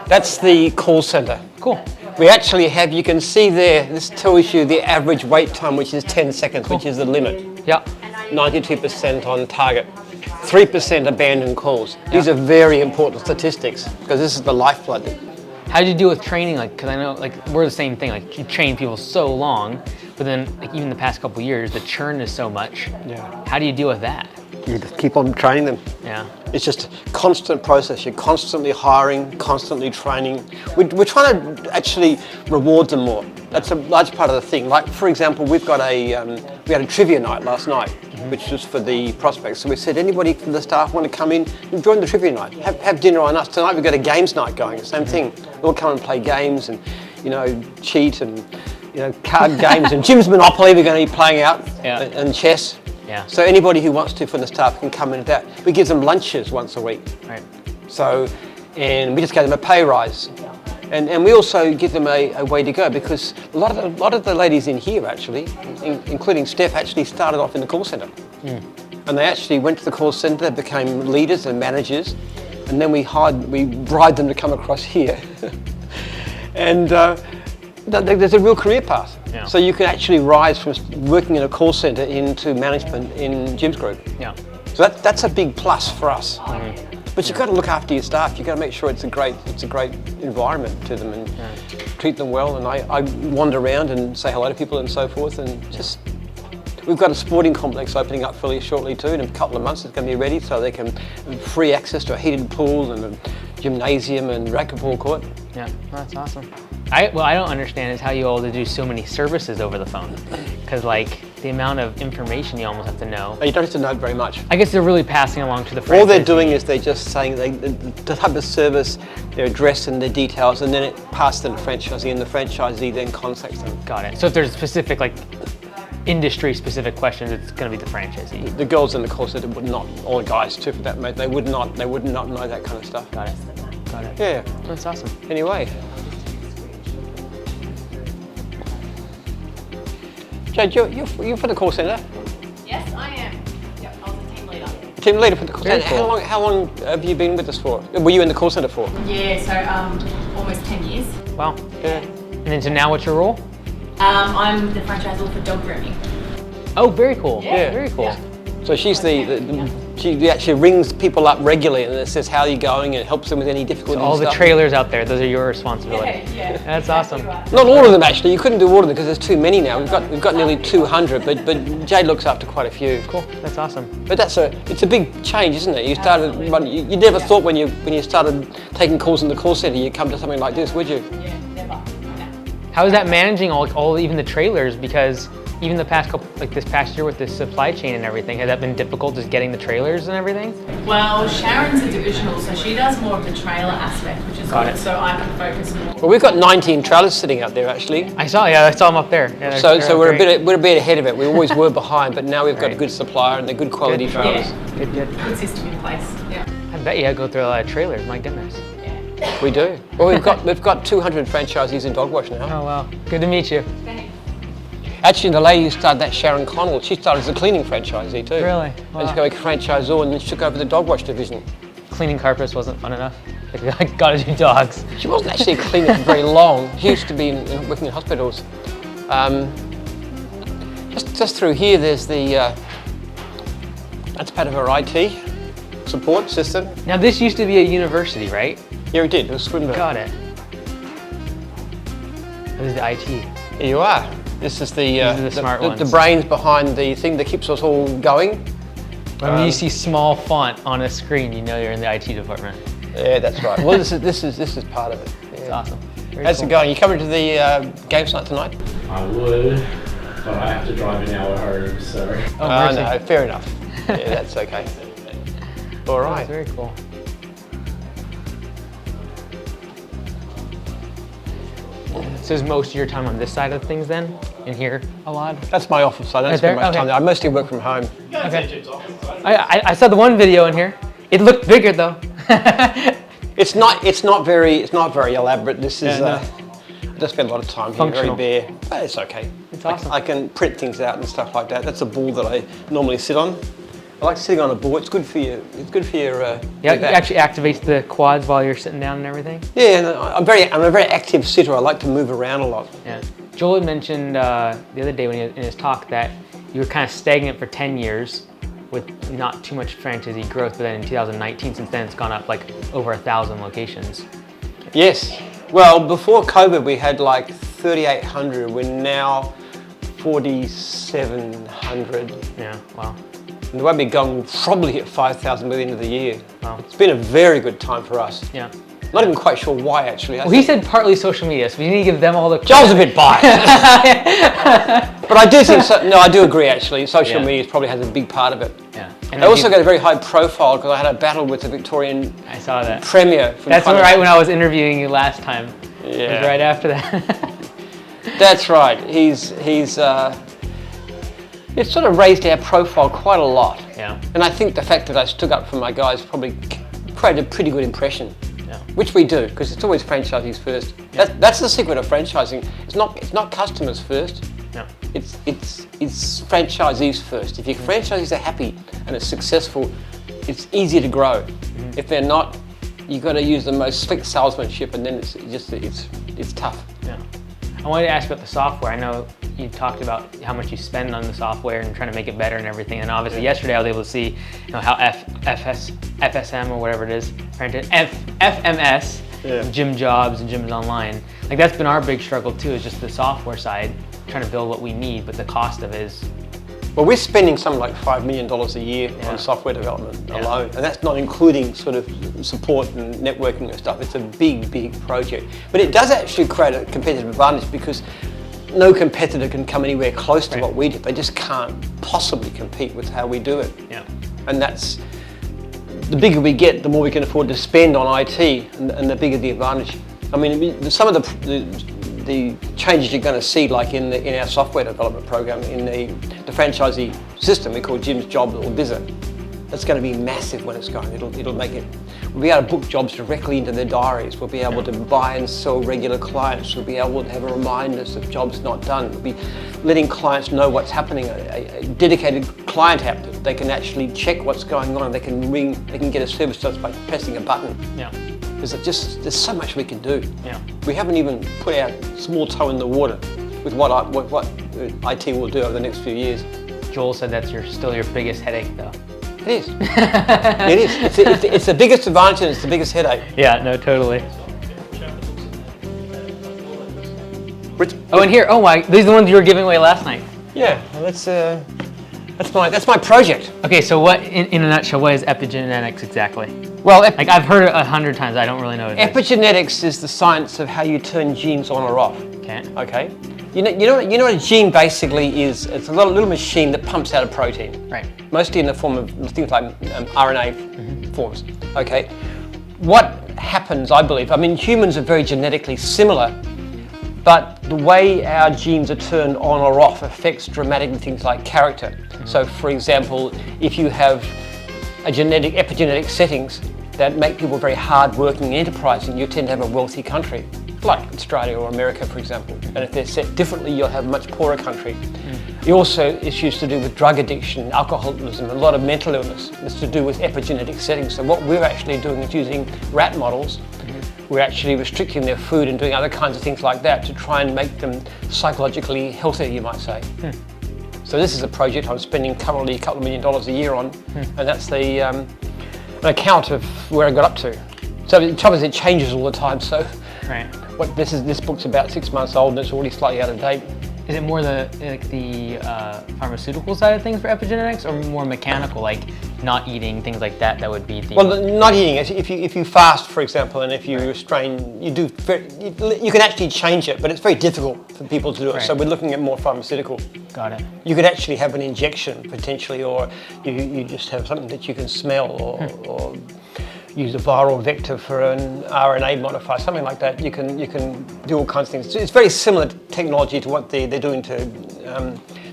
That's the call center. Cool. We actually have, you can see there, this tells you the average wait time, which is 10 seconds, which is the limit. Yeah. 92% on target. 3% abandoned calls. These are very important statistics because this is the lifeblood. How did you deal with training? Like, because I know, like, we're the same thing. Like, you train people so long, but then, like, even the past couple of years, the churn is so much. Yeah. How do you deal with that? You just keep on training them. Yeah. It's just a constant process. You're constantly hiring, constantly training. We're trying to actually reward them more. That's a large part of the thing. Like, for example, we've got we had a trivia night last night, which was for the prospects. So we said, anybody from the staff want to come in and join the trivia night? Have dinner on us. Tonight we've got a games night going, same thing. We'll come and play games and, cheat and, card games. And Jim's Monopoly we're going to be playing out, and chess. Yeah. So anybody who wants to from the staff can come into that. We give them lunches once a week. Right. So, and we just gave them a pay rise. And we also give them a way to go because a lot of the ladies in here actually, including Steph, actually started off in the call centre. And they actually went to the call centre, became leaders and managers, and then we bribed them to come across here. And there's a real career path. Yeah. So you can actually rise from working in a call centre into management in Jim's group. Yeah. So that's a big plus for us. But you've got to look after your staff. You've got to make sure it's a great environment to them and treat them well. And I wander around and say hello to people and so forth. And just, we've got a sporting complex opening up fairly shortly too. In a couple of months it's going to be ready so they can free access to a heated pool and a gymnasium and racquetball court. Yeah, that's awesome. What I don't understand is how you all do so many services over the phone. Because like the amount of information you almost have to know. You don't have to know very much. I guess they're really passing along to the franchisee. All they're doing is they're just saying the type of service, their address and their details, and then it passes to the franchisee, and the franchisee then contacts them. Got it. So if there's specific industry-specific questions, it's going to be the franchisee. The girls in the call center would not, or the guys too for that matter, they would not know that kind of stuff. Got it. Got it. Yeah. That's awesome. Anyway. Jade, you're for the call centre? Yes, I am. Yep, I was a team leader. Team leader for the call centre. Cool. How long have you been with us for? Were you in the call centre for? Yeah, so almost 10 years. Wow. Yeah. And then so now what's your role? I'm the franchisor for dog grooming. Oh, very cool. Yeah. Very cool. Yeah. So she's she actually rings people up regularly and it says how you're going and helps them with any difficulties. All and the stuff. trailers out there, those are your responsibility. Yeah. That's awesome. Right. Not all of them actually. You couldn't do all of them because there's too many now. We've got nearly 200, but Jade looks after quite a few. Cool. That's awesome. But it's a big change, isn't it? You started, you never thought when you started taking calls in the call center you'd come to something like this, would you? Yeah, never. No. How is that managing all even the trailers? Because even the past couple, like this past year with the supply chain and everything, has that been difficult just getting the trailers and everything? Well, Sharon's a divisional, so she does more of the trailer aspect, which is Got good, it. so I can focus more. Well, we've got 19 trailers sitting out there actually. I saw them up there. Yeah, So we're great. a bit ahead of it. We always were behind, but now we've got a good supplier and they're good quality trailers. Yeah. Good. Good system in place. Yeah. I bet you had to go through a lot of trailers. My goodness. Yeah. We do. Well, we've got 200 franchisees in dog wash now. Oh wow. Good to meet you. Thanks. Actually, the lady who started that, Sharon Connell, she started as a cleaning franchisee too. Really? And Wow. she became a franchisor and then she took over the dog wash division. Cleaning carpets wasn't fun enough. I gotta do dogs. She wasn't actually cleaning for very long. She used to be working in hospitals. Just through here, there's that's part of our IT support system. Now this used to be a university, right? Yeah, we did. It was Swinburne. Got it. This is the IT. Here you are. This is These are the smart the ones. brains behind the thing that keeps us all going. When you see small font on a screen, you know you're in the IT department. Yeah, that's right. Well, this is part of it. It's Yeah. awesome. Very How's cool. it going? You coming to the games night tonight? I would, but I have to drive an hour home, so. Oh, mercy. No, fair enough. Yeah, that's okay. All right. That's very cool. So is most of your time on this side of things then? In here a lot? That's my office. So I don't Right spend there? much time Okay. there. I mostly work from home. Okay. I saw the one video in here. It looked bigger though. It's not very elaborate. This is. Yeah, I don't spend a lot of time here. Functional. Very bare. But it's okay. It's awesome. I can print things out and stuff like that. That's a ball that I normally sit on. I like sitting on a board. It's good for you. It's good for your. Yeah, your it back. actually activates the quads while you're sitting down and everything. Yeah, and I'm a very active sitter. I like to move around a lot. Yeah. Joel had mentioned the other day in his talk that you were kind of stagnant for 10 years with not too much franchisee growth, but then in 2019, since then it's gone up like over 1,000 locations. Yes. Well, before COVID, we had like 3,800. We're now 4,700. Yeah, wow. And the way we're going, we'll probably hit 5,000 by the end of the year. Wow. It's been a very good time for us. Yeah. Not even quite sure why, actually. Well, he said partly social media, so we need to give them all the Joel's a bit biased. But I do think, I do agree, actually. Social Yeah. media probably has a big part of it. Yeah. I also got a very high profile because I had a battle with the Victorian I saw that. Premier. From That's kind of- right when I was interviewing you last time. It Yeah. was right after that. That's right. It's sort of raised our profile quite a lot. Yeah. And I think the fact that I stood up for my guys probably created a pretty good impression. Yeah. Which we do, because it's always franchisees first. That's the secret of franchising. It's not customers first. No. It's franchisees first. If your franchisees are happy and it's successful, it's easier to grow. If they're not, you've got to use the most slick salesmanship, and then it's tough. Yeah. I wanted to ask about the software. I know you talked about how much you spend on the software and trying to make it better and everything. And obviously yesterday I was able to see, how FSM or whatever it is, FMS, Yeah. Gym Jobs and Gyms Online. Like that's been our big struggle too, is just the software side, trying to build what we need, but the cost of it is. Well, we're spending something like $5 million a year Yeah. on software development Yeah. alone, and that's not including sort of support and networking and stuff. It's a big, big project. But it does actually create a competitive advantage because no competitor can come anywhere close to Right. what we do. They just can't possibly compete with how we do it. Yeah. And that's, the bigger we get, the more we can afford to spend on IT, and the bigger the advantage. I mean, some of the changes you're going to see, like in our software development program, in the franchisee system we call Gyms Jobs or Bizzer, that's going to be massive when it's going. It'll make it. We'll be able to book jobs directly into their diaries. We'll be able to buy and sell regular clients. We'll be able to have reminders of jobs not done. We'll be letting clients know what's happening. A dedicated client app that they can actually check what's going on. They can ring. They can get a service just by pressing a button. Yeah. There's so much we can do. Yeah. We haven't even put our small toe in the water with what IT will do over the next few years. Joel said that's still your biggest headache though. It is. It is. It's the biggest advantage and it's the biggest headache. Yeah, no, totally. Oh, and here, these are the ones you were giving away last night. Yeah, well, that's my project. Okay, so what, in a nutshell, what is epigenetics exactly? Well, Like I've heard it 100 times, I don't really know what it is. epigenetics is the science of how you turn genes on or off. Okay. Okay. You know what a gene basically is? It's a little machine that pumps out a protein. Right. Mostly in the form of things like RNA forms. Okay. What happens, I believe, humans are very genetically similar, but the way our genes are turned on or off affects dramatically things like character. So, for example, if you have epigenetic settings that make people very hard-working and enterprising, you tend to have a wealthy country, like Australia or America, for example. And if they're set differently, you'll have a much poorer country. You also issues to do with drug addiction, alcoholism, a lot of mental illness. It's to do with epigenetic settings. So what we're actually doing is using rat models. We're actually restricting their food and doing other kinds of things like that to try and make them psychologically healthier, you might say. So this is a project I'm spending currently a couple of $1 million a year on, and that's an account of where I got up to. So the trouble is it changes all the time. So Right. this book's about 6 months old and it's already slightly out of date. Is it more the pharmaceutical side of things for epigenetics, or more mechanical, like not eating, things like that? That would be the. Well, not eating it. If you fast, for example, and if you restrain, you can actually change it, but it's very difficult for people to do it. Right. So we're looking at more pharmaceutical. Got it. You could actually have an injection potentially, or you just have something that you can smell, or use a viral vector for an RNA modifier, something like that. You can do all kinds of things. It's very similar technology to what they're doing to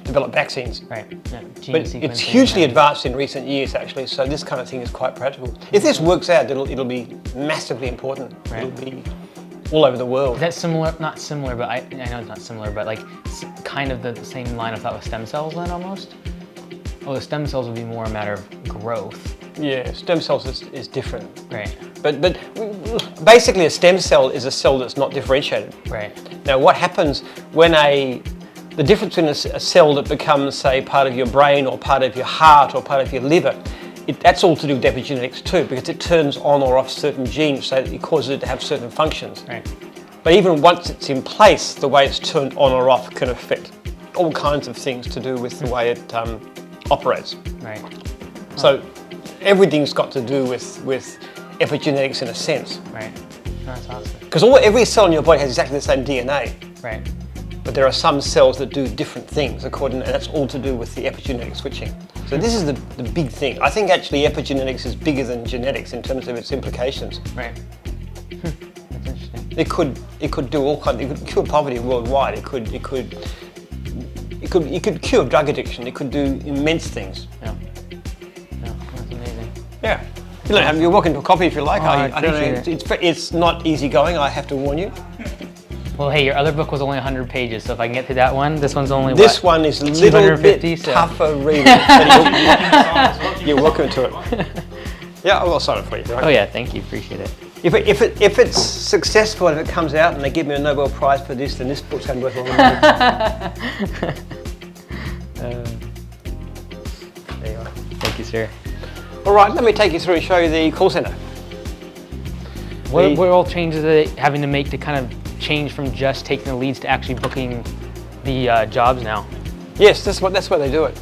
develop vaccines. Right. Yeah. Gene But sequencing it's hugely and- advanced in recent years, actually. So this kind of thing is quite practical. If this works out, it'll be massively important. Right. It'll be all over the world. Is that similar? Not similar, but I know it's not similar, but like kind of the same line of thought with stem cells then almost? Oh, the stem cells would be more a matter of growth. Yeah, stem cells is different. Right. But basically a stem cell is a cell that's not differentiated. Right. Now what happens when the difference between a cell that becomes, say, part of your brain or part of your heart or part of your liver, that's all to do with epigenetics too, because it turns on or off certain genes so that it causes it to have certain functions. Right. But even once it's in place, the way it's turned on or off can affect all kinds of things to do with the way it operates. Right. So everything's got to do with epigenetics in a sense. Right. That's awesome. Because every cell in your body has exactly the same DNA. Right. But there are some cells that do different things and that's all to do with the epigenetic switching. So this is the big thing. I think actually epigenetics is bigger than genetics in terms of its implications. Right. That's interesting. It could do all kinds. It could cure poverty worldwide. It could cure drug addiction. It could do immense things. Yeah. Yeah, that's amazing. Yeah. You're welcome to a coffee if you like. Oh, I appreciate it. It's not easy going, I have to warn you. Well, hey, your other book was only 100 pages, so if I can get through that one, this one's only This one is a little bit tougher reading. You're welcome to it. Yeah, I'll sign it for you. Right? Oh yeah, thank you, appreciate it. If it's successful and if it comes out and they give me a Nobel Prize for this, then this book's going to be worth a lot of money. There you are. Thank you, sir. All right, let me take you through and show you the call centre. What all changes are they having to make to kind of change from just taking the leads to actually booking the jobs now? Yes, that's where they do it.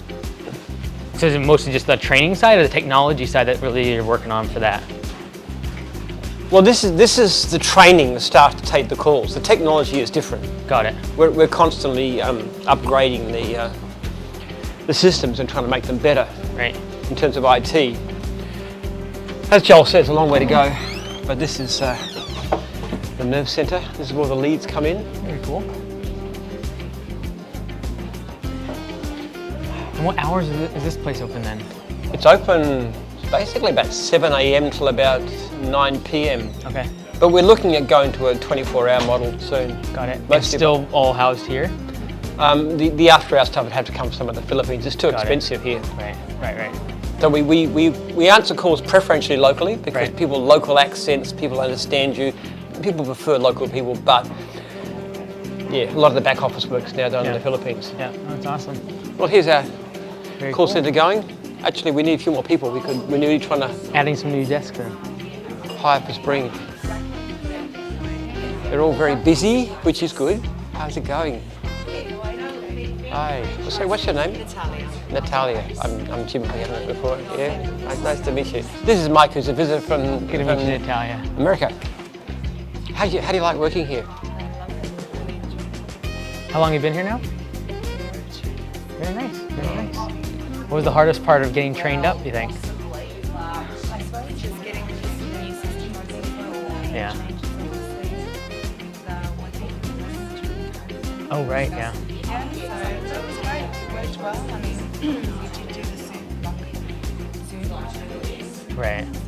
So is it mostly just the training side or the technology side that really you're working on for that? Well, this is the training, the staff to take the calls. The technology is different. Got it. We're constantly upgrading the systems and trying to make them better. Right. In terms of IT. As Joel says, a long way to go, but this is the nerve centre. This is where the leads come in. Very cool. And what hours is this place open then? It's open basically about 7 a.m. till about 9 p.m. Okay. But we're looking at going to a 24-hour model soon. Got it. It's still all housed here? The after-hour stuff would have to come from some of the Philippines. It's too expensive here. Right. So we answer calls preferentially locally because Right. people local accents, people understand you, people prefer local people, but yeah, a lot of the back office work's now done in the Philippines. Yeah, that's awesome. Well, here's our Very call cool. centre going. Actually, we need a few more people. We're nearly trying to Adding some new desks then. hire for spring. They're all very busy, which is good. How's it going? Hi. Well, sorry, what's your name? Natalia. I'm Jim. I haven't met before. Yeah. Nice to meet you. This is Mike, who's a visitor from Good to meet you, Natalia. America. How do you like working here? How long have you been here now? Very nice, very nice. What was the hardest part of getting trained up, you think? I suppose just getting used to the new system of people. Yeah. Oh, right, yeah. Yeah, so that was great. It worked well. I mean, we did do the Zoom interviews. Right. So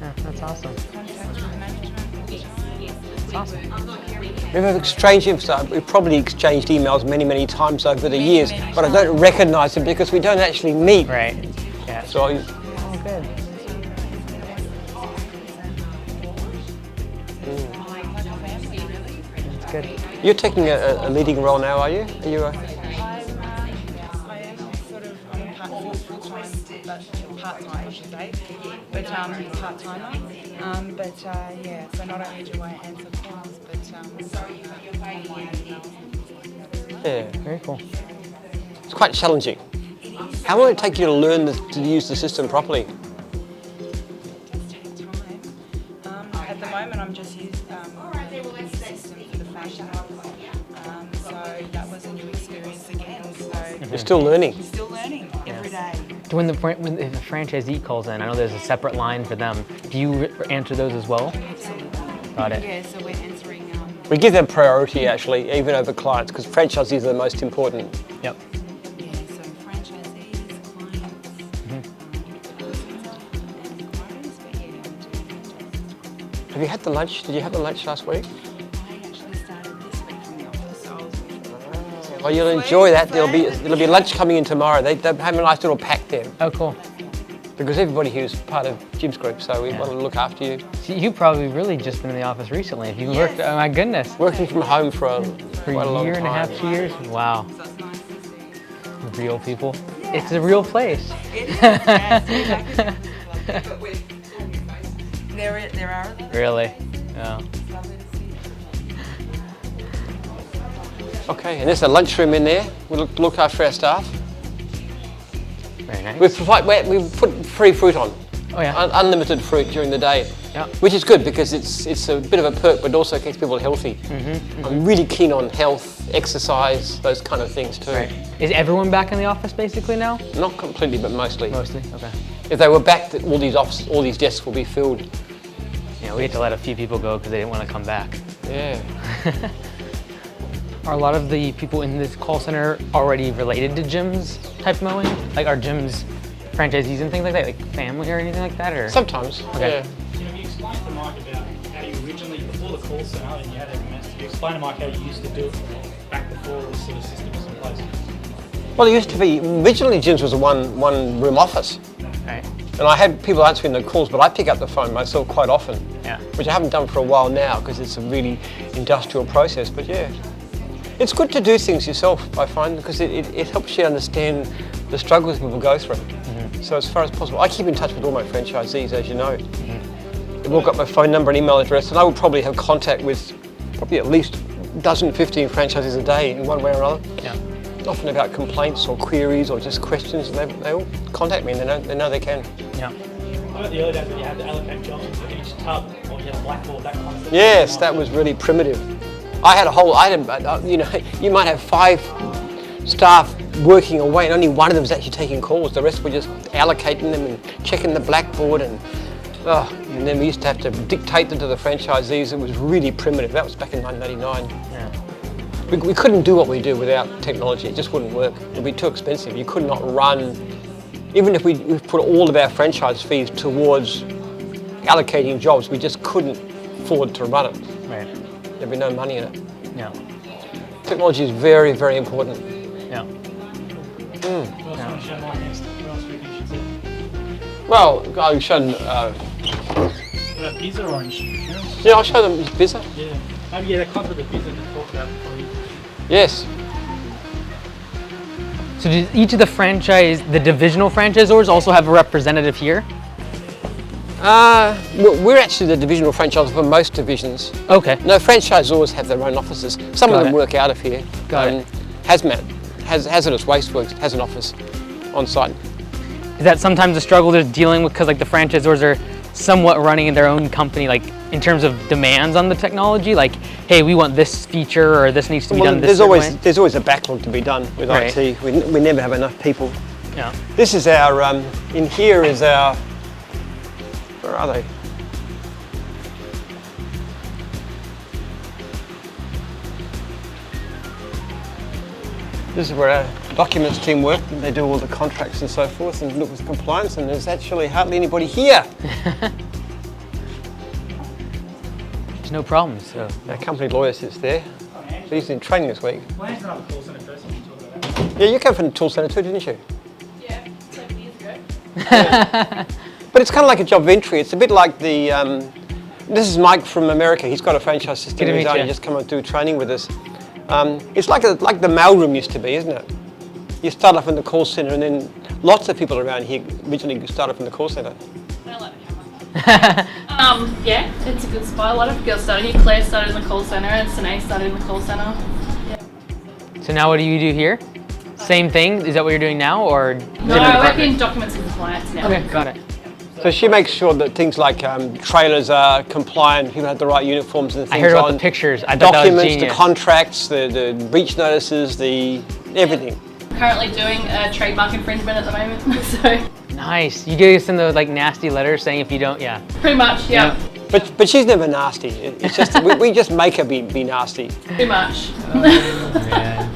Yeah, that's awesome. contact with management all the time. That's awesome. We've probably exchanged emails many times over the years, but I don't recognise them because we don't actually meet. Right. Yeah. So Oh, good. That's good. you're taking a leading role now, are you? Are you? I am sort of full-time, but part-time, I should say, but part-timer. Yeah, so not only do I answer calls, but Yeah. Very cool. It's quite challenging. How long did it take you to learn to use the system properly? time. At the moment, I'm just using the system for the fashion. So that was a new experience again. So You're still learning. still learning every day. When the franchisee calls in, I know there's a separate line for them. Do you answer those as well? Absolutely. Got it. Yeah, so we're answering. We give them priority actually, even over clients, because franchisees are the most important. Yep. Yeah, so franchisees, clients, and inquiries, but yeah, we do. Have you had the lunch? Did you have the lunch last week? I actually started this week from the office, so I was with Well, you'll enjoy that. There'll be lunch coming in tomorrow. They have a nice little pack there Oh, cool. because everybody here's part of Jim's group, so we want to look after you. So you've probably really just been in the office recently. If you worked, oh my goodness, Working from home for quite a long year and a time. half, 2 years. Wow. So it's nice to see. Real people. It's a real place. It is, yes, exactly. But there are other Really. Yeah. It's lovely to see. Okay, and there's a lunchroom in there. We look after our staff. Very nice. We put free fruit on. Oh yeah. Unlimited fruit during the day, Yeah. which is good because it's a bit of a perk, but also keeps people healthy. I'm really keen on health, exercise, those kind of things too. Right. Is everyone back in the office basically now? Not completely, but mostly. Mostly. Okay. If they were back, all these desks will be filled. Yeah, we had to let a few people go because they didn't want to come back. Yeah. Are a lot of the people in this call center already related to Jim's type mowing? Like are Jim's franchisees and things like that, like family or anything like that? Or Sometimes. Okay. Yeah. Jim, you explained to Mike about how you originally, before the call centre and you had SMS, you explained to Mike how you used to do it back before this sort of system was in place. Well, it used to be, originally Jim's was a one room office. Right. And I had people answering the calls, but I pick up the phone myself quite often. Yeah. Which I haven't done for a while now because it's a really industrial process, but yeah. It's good to do things yourself, I find, because it helps you understand the struggles people go through. So as far as possible, I keep in touch with all my franchisees, as you know. They've all got my phone number and email address, and I will probably have contact with probably at least a dozen, 15 franchisees a day in one way or another. Yeah. Often about complaints or queries or just questions, and they all contact me and they know they can. Yeah. I know the early days when you had to allocate jobs into each tub, or you had a blackboard, that kind of thing. Yes, that was really primitive. I had a whole item, you know, you might have 5 staff working away and only one of them is actually taking calls. The rest were just allocating them and checking the blackboard and then we used to have to dictate them to the franchisees. It was really primitive. That was back in 1999. Yeah. We couldn't do what we do without technology. It just wouldn't work. It would be too expensive. You could not run, even if we put all of our franchise fees towards allocating jobs, we just couldn't afford to run it. Right. There'd be no money in it. Yeah. Technology is very, very important. Yeah. What else do you want to show Mike next? What else do you think you should see? Well, I'll show them, What about Pizza or Orange? yeah, I'll show them Bizza. Yeah. Maybe yeah, that concept of Pizza to talk about before you. Yes. So do each of the divisional franchisors also have a representative here? We're actually the divisional franchisor for most divisions. Okay. No, franchisors have their own offices. Some Got of them it. work out of here. Got it. Hazmat, Hazardous Waste Works has an office on site. Is that sometimes a struggle they're dealing with because like the franchisors are somewhat running in their own company, like in terms of demands on the technology? Like, hey, we want this feature or this needs to be done this way? There's always a backlog to be done with Right. IT. We never have enough people. Yeah. This is our, in here is our, where are they? This is where our documents team work. They do all the contracts and so forth and look with compliance, and there's actually hardly anybody here. There's no problems. So. Our company lawyer sits there. So he's in training this week. Lance another call centre person. You talk about that. Yeah, you came from the tool centre too, didn't you? Yeah, 7 years ago. But it's kind of like a job of entry. It's a bit like the, this is Mike from America. He's got a franchise system Good to of his meet own. you. He just come and do training with us. It's like the mailroom used to be, isn't it? You start off in the call centre and then lots of people around here originally started from the call centre. I like the camera. Yeah, it's a good spot. A lot of girls started here. Claire started in the call centre and Sine started in the call centre. So now what do you do here? Same thing? Is that what you're doing now or? No, different I work department? in documents and compliance now. Okay, got it. So she makes sure that things like trailers are compliant, people have the right uniforms and things I heard about on. the pictures. I thought that was Documents, the genius. contracts, the breach notices, the everything. Currently doing a trademark infringement at the moment, so Nice. You guys send those like nasty letters saying if you don't, yeah. pretty much, yeah. But she's never nasty. It's just we just make her be nasty. Pretty much. Yeah.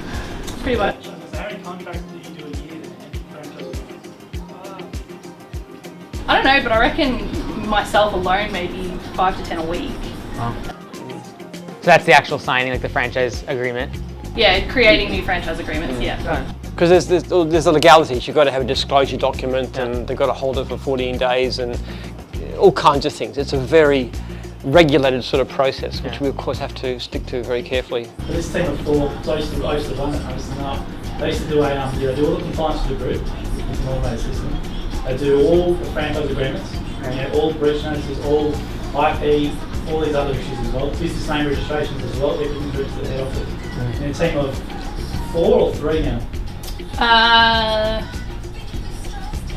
Pretty much. So how many contracts do you do a year and franchise? I don't know, but I reckon myself alone maybe 5 to 10 a week. So that's the actual signing, like the franchise agreement. creating new franchise agreements. Yeah. Because there's the legalities. You've got to have a disclosure document, and they've got to hold it for 14 days, and all kinds of things. It's a very regulated sort of process, which we of course have to stick to very carefully. For this team of 4, so I used to run the host, and they used to do do all the compliance for the group with an automated system. They do all the franchise agreements, and all breach notices, all IP, all these other issues as well. Business name registrations as well. Everything goes to the head office. In a team of 4 or 3 now.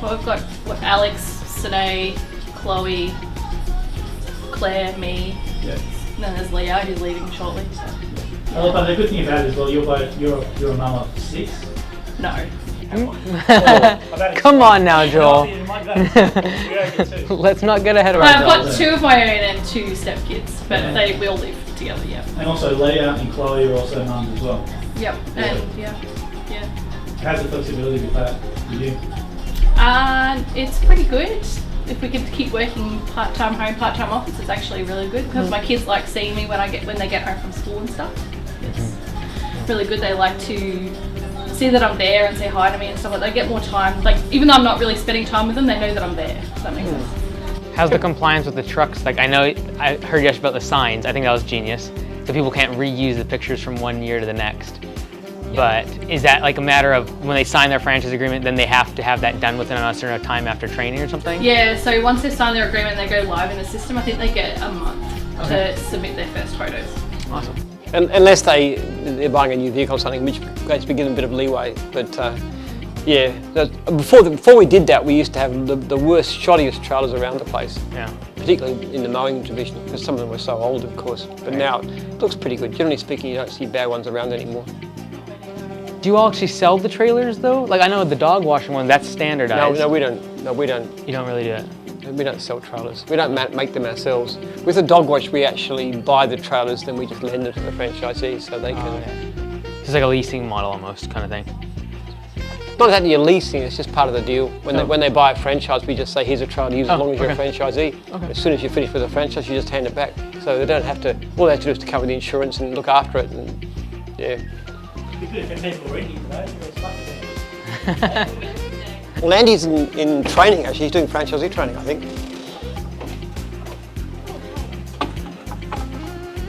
Well, we've got Alex, Sine, Chloe, Claire, me. Yeah. And then there's Leo, who's leaving shortly. So. But the good thing about it as well, you're a mum of 6. No. Come on now, Joel. Joel. Let's not get ahead of I've ourselves. got 2 of my own and 2 stepkids, but they will live together. Yeah. And also Leah and Chloe are also mums as well. Yep. And yeah. How's the flexibility with that for you? It's pretty good. If we could keep working part-time home, part-time office, it's actually really good because my kids like seeing me when they get home from school and stuff. It's really good. They like to see that I'm there and say hi to me and stuff. Like, they get more time. Like, even though I'm not really spending time with them, they know that I'm there. Does that make sense? How's the compliance with the trucks? Like, I know I heard yesterday about the signs. I think that was genius. So people can't reuse the pictures from one year to the next. But is that like a matter of when they sign their franchise agreement, then they have to have that done within a certain amount of time after training or something? Yeah, so once they sign their agreement, they go live in the system. I think they get a month to submit their first photos. Awesome. Unless they're buying a new vehicle or something, which has been given a bit of leeway. But yeah, before we did that, we used to have the worst, shoddiest trailers around the place. Yeah. Particularly in the mowing division, because some of them were so old, of course. But now it looks pretty good. Generally speaking, you don't see bad ones around anymore. Do you all actually sell the trailers though? Like, I know the dog washing one, that's standardized. No, we don't. No, we don't. You don't really do it? We don't sell trailers. We don't make them ourselves. With the dog wash, we actually buy the trailers, then we just lend them to the franchisees so they can... It's like a leasing model almost, kind of thing. Not that you're leasing, it's just part of the deal. When they buy a franchise, we just say, here's a trailer to use as long as you're a franchisee. Okay. As soon as you finish with the franchise, you just hand it back. So they don't have to, all they have to do is to cover the insurance and look after it. And yeah. Well, Andy's in training actually. He's doing franchisee training, I think.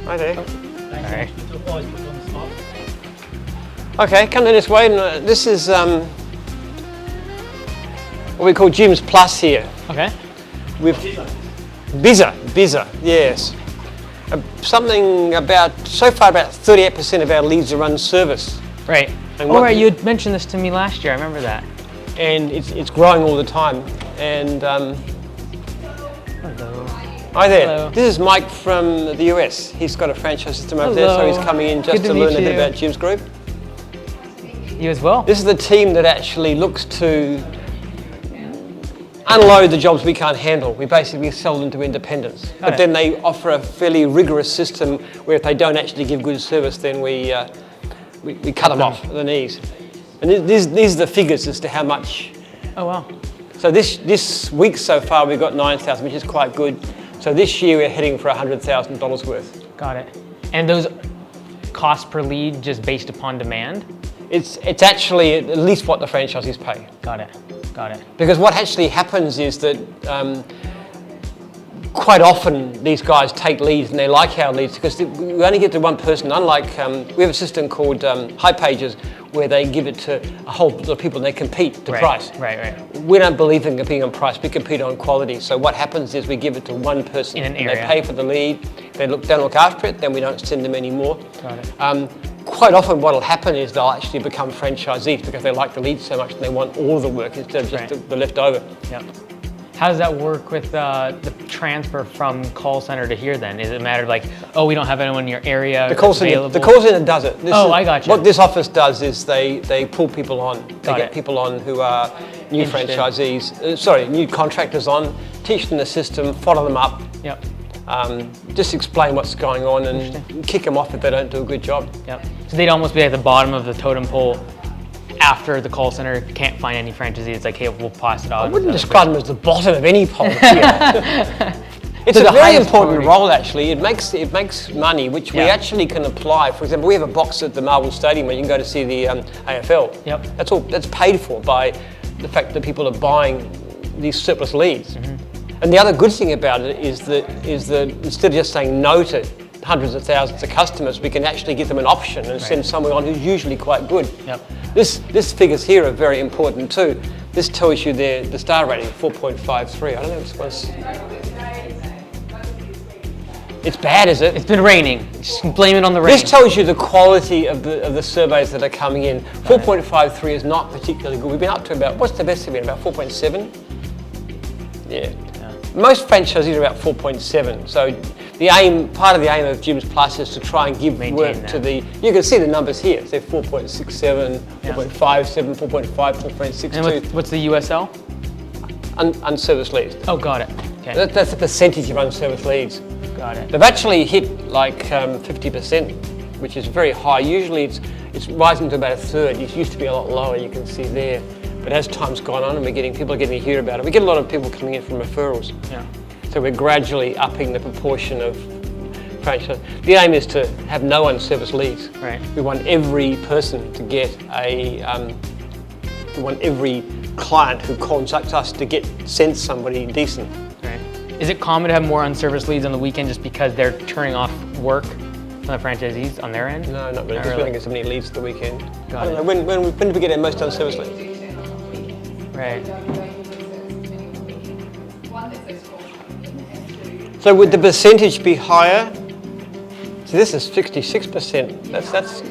Hi there. Alright. Okay, come down this way. And, this is what we call Gyms Plus here. Okay. With Bizza, yes. Something about, so far about 38% of our leads are unserviced. Right. Oh, right, you had mentioned this to me last year, I remember that. And it's growing all the time. And Hello. hi there. Hello. This is Mike from the US. He's got a franchise system over there, so he's coming in just to learn a bit about Jim's group. You as well? This is the team that actually looks to unload the jobs we can't handle. We basically sell them to independents. But then they offer a fairly rigorous system where if they don't actually give good service, then we cut them off at the knees. And these are the figures as to how much. Oh, wow. So this week so far we've got 9,000, which is quite good. So this year we're heading for $100,000 worth. Got it. And those costs per lead just based upon demand? It's actually at least what the franchisees pay. Got it. Got it. Because what actually happens is that quite often these guys take leads and they like our leads because we only get to one person. Unlike, we have a system called High Pages where they give it to a whole lot of people and they compete to price. Right. We don't believe in competing on price, we compete on quality. So what happens is we give it to one person in an and area. they pay for the lead, they don't look after it, then we don't send them any more. Got it. Quite often what will happen is they'll actually become franchisees because they like the lead so much and they want all of the work instead of just the leftover. Yep. How does that work with the transfer from call center to here then? Is it a matter of like, oh, we don't have anyone in your area available? The call center does it. I got you. What this office does is they pull people on. They get people on who are new franchisees, new contractors on, teach them the system, follow them up. Yep. Just explain what's going on and kick them off if they don't do a good job. Yep. So they'd almost be at the bottom of the totem pole after the call center can't find any franchisees. It's like, hey, we'll pass it on. I wouldn't describe them as the bottom of any pole here. It's to a the very highest important priority. role, actually. It makes money, which we Yeah. actually can apply. For example, we have a box at the Marvel Stadium where you can go to see the AFL. Yep. That's all. That's paid for by the fact that people are buying these surplus leads. And the other good thing about it is that instead of just saying no to hundreds of thousands of customers, we can actually give them an option and send someone on who's usually quite good. Yep. This figures here are very important too. This tells you the star rating, 4.53. I don't know if it's It's bad, is it? It's been raining. Just blame it on the rain. This tells you the quality of the surveys that are coming in. 4.53 is not particularly good. We've been up to about, what's the best have been, about 4.7? Yeah. Most franchisees are about 4.7. So part of the aim of Gyms Plus is to try and give Maintain work that. to you can see the numbers here. They're 4.67, Yeah. 4.57, 4.5, 4.62. And what's the USL? Unserviced leads. Oh, got it. Okay, That's the percentage of unserviced leads. got it. They've actually hit like 50%, which is very high. Usually it's rising to about a third. It used to be a lot lower, you can see there. But as time's gone on and people are getting to hear about it, we get a lot of people coming in from referrals. Yeah. So we're gradually upping the proportion of franchise. The aim is to have no unserviced leads. Right. We want every person to get we want every client who contacts us to get sent somebody decent. Right. Is it common to have more unserviced leads on the weekend just because they're turning off work from the franchisees on their end? No, not really. Not Because we really. don't get so many leads the weekend. Got I don't it. know, when did we get our most unserviced leads? Right. So would the percentage be higher? So this is 66%. That's.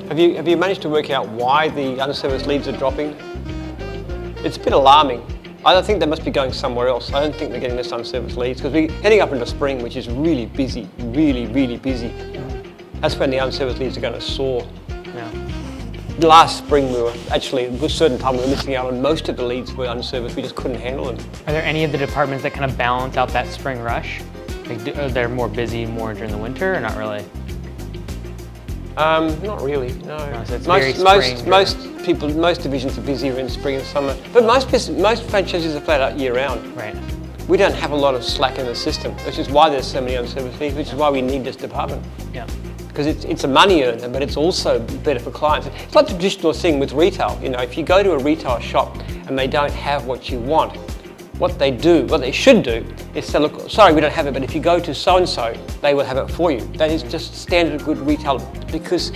Have you managed to work out why the unserviced leads are dropping? It's a bit alarming. I think they must be going somewhere else. I don't think they're getting this unserviced leads because we're heading up into spring, which is really busy, really, really busy. That's when the unserviced leads are going to soar. Yeah. Last spring we were actually, at a certain time we were missing out on most of the leads were unserviced. We just couldn't handle them. Are there any of the departments that kind of balance out that spring rush? Like, are they more busy more during the winter or not really? Not really, no. So it's very spring most divisions are busier in spring and summer, but most franchises are flat out year round. Right. We don't have a lot of slack in the system, which is why there's so many unserviced leads, which is why we need this department. Yeah. Because it's a money earner, but it's also better for clients. It's like the traditional thing with retail. You know, if you go to a retail shop and they don't have what you want, what they should do is say, look, sorry, we don't have it, but if you go to so-and-so, they will have it for you. That is just standard good retail because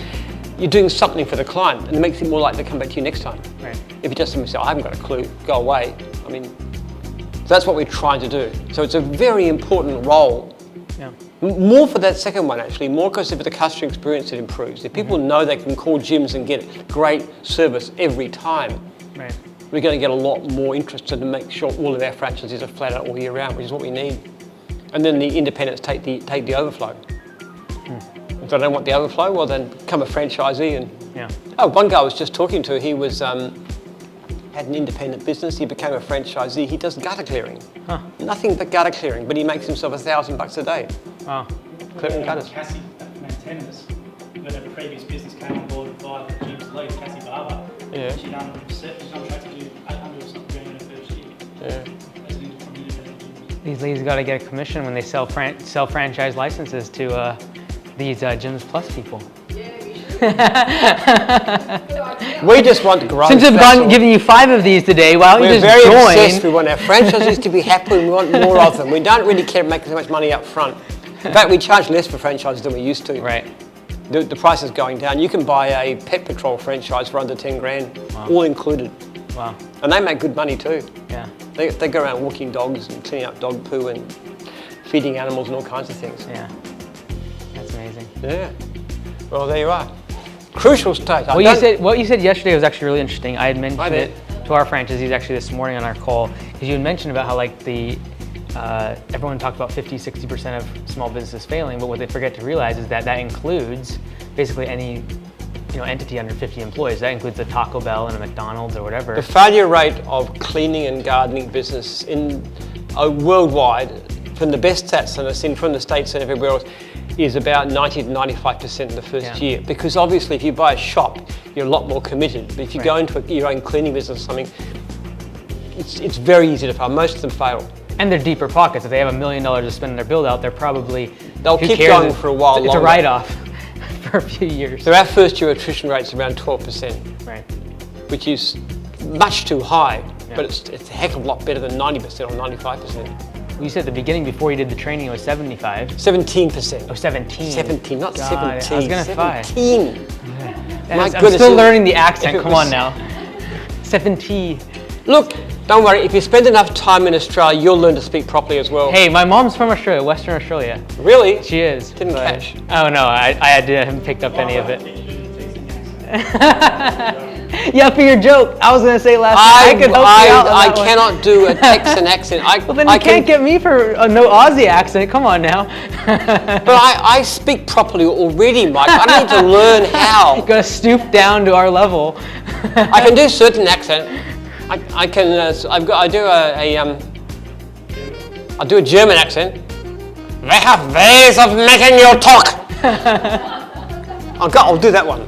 you're doing something for the client and it makes it more likely to come back to you next time. Right. If you just simply say, I haven't got a clue, go away. I mean, so that's what we're trying to do. So it's a very important role. Yeah. More for that second one actually, more because of the customer experience it improves. If people know they can call gyms and get great service every time, Right. we're going to get a lot more interested and make sure all of our franchises are flat out all year round, which is what we need. And then the independents take the overflow. If they don't want the overflow, well then become a franchisee. And Yeah. one guy I was just talking to, he was had an independent business. He became a franchisee. He does gutter clearing, nothing but gutter clearing, but he makes himself $1,000 a day Wow. clearing gutters. Cassie Mantenas, when her previous business came on board via the Gyms League, Cassie Barber, Yeah. she done contract to do 800 or something in her first year. Yeah. As an independent gym. These ladies got to get a commission when they sell franchise licenses to these Gyms Plus people. We just want growth. Since I've that's all. giving you 5 of these today, why don't We're you very just obsessed. We join? want our franchisees to be happy and we want more of them. We don't really care making so much money up front. In fact, we charge less for franchises than we used to. Right. The price is going down. You can buy a Pet Patrol franchise for under 10 grand, all included. Wow. And they make good money too. Yeah. They go around walking dogs and cleaning up dog poo and feeding animals and all kinds of things. Yeah. That's amazing. Yeah. Well, there you are. Crucial stage. What you said yesterday was actually really interesting. I had mentioned I did. it to our franchisees actually this morning on our call because you had mentioned about how like everyone talked about 50-60% of small businesses failing, but what they forget to realize is that includes basically any entity under 50 employees. That includes a Taco Bell and a McDonald's or whatever. The failure rate of cleaning and gardening business worldwide, from the best stats and I've seen from the States and everywhere else, is about 90 to 95% in the first year. Because obviously if you buy a shop, you're a lot more committed. But if you go into your own cleaning business or something, it's very easy to fail. Most of them fail. And they're deeper pockets. If they have $1 million to spend in their build out, they're probably They'll who keep cares? going for a while It's a longer. write-off for a few years. So our first year attrition rate's around 12%, Right. which is much too high, Yeah. but it's a heck of a lot better than 90% or 95%. You said at the beginning before you did the training it was 75. 17%. Oh, 17. 17, not God, 17. I was gonna 17. And My I'm goodness, still if- learning the if accent. it Come was- on now. 17. Look, don't worry. If you spend enough time in Australia, you'll learn to speak properly as well. Hey, my mom's from Australia, Western Australia. Really? She is. Didn't but- catch. Oh no, I didn't pick up any of it. Yeah, for your joke. I was gonna say last time I could help you out on I that one. cannot do a Texan accent. Well, then you can't get me for a no Aussie accent. Come on now. But I speak properly already, Mike. I need to learn You how. gotta stoop down to our level. I can do certain accent. I can. I do a German accent. They have ways of making you talk. I'll do that one.